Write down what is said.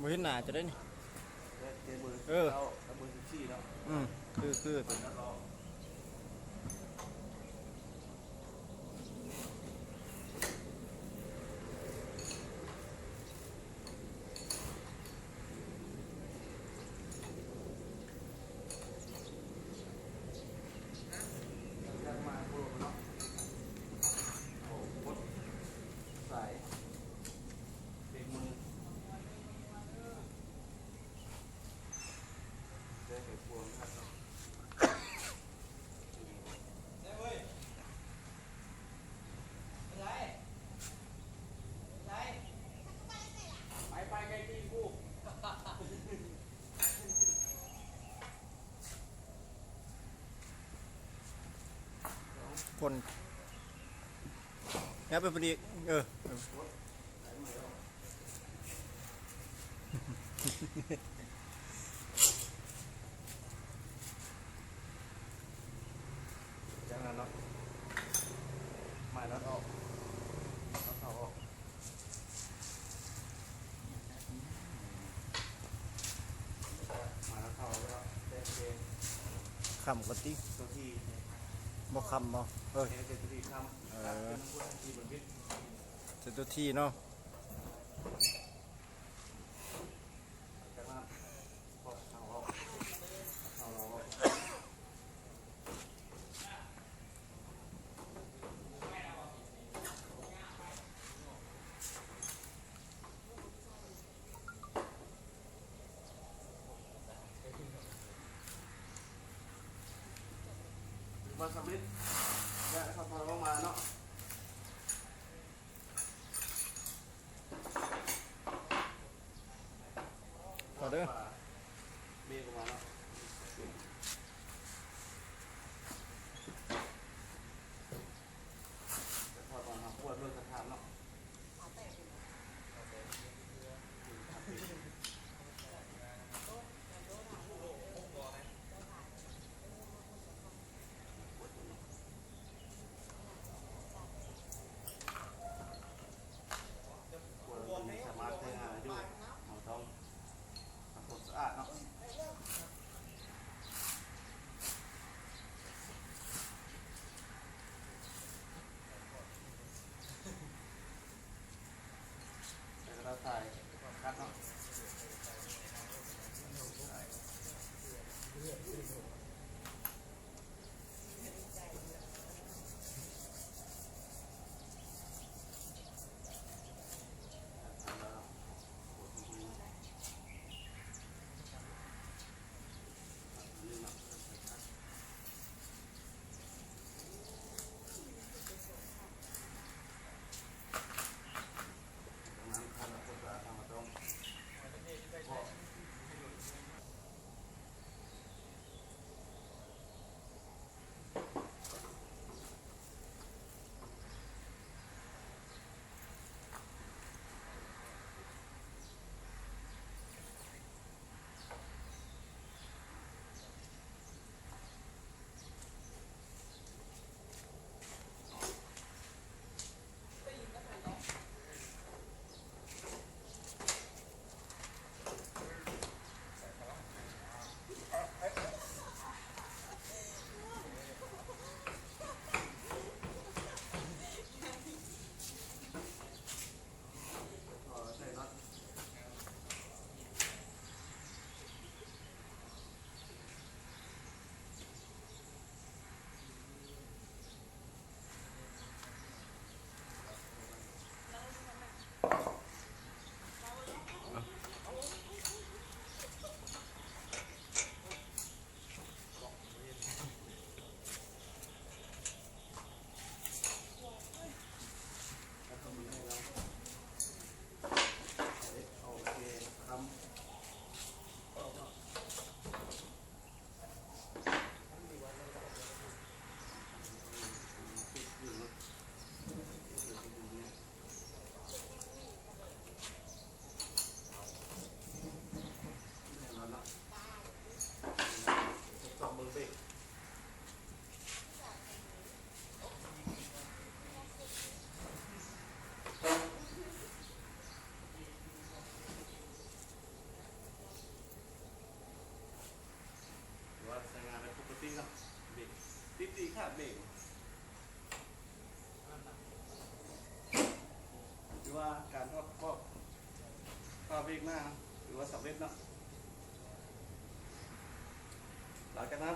บ่เห็นหน้าจะได้นี่เบอร์เออเก้าเบอร์14แล้วคือมาโปรเนาะโอ้กดสายเบรกมือได้ไขควงครับไปไกลตีกู คนแอบไปพอดีจากนั้นเนาะหมายน็อตออกน็อตเสาออกหมายน็อตเสาแล้วเด็ก คำกันติ ตัวที่ บ่คำบ่เด็กตัวที่ทำรับเป็นผู้ที่บนวิทย์ เสร็จตัวที่เนาะจากนั้นพอเสาออกเสาเราออกวันสำลิดเนี่ยเขาพอเรามาเนาะต่อเด้อ เบียร์มาเนาะแต่พอตอนทำปวดด้วยสถานเนาะปวดสามารถใช้งานได้ด้วยเราต้องทด ติดดีขาดเบรกหรือว่าการทอดก็เบรกหน้าหรือว่าสับเล็ดเนาะหลังจากนั้น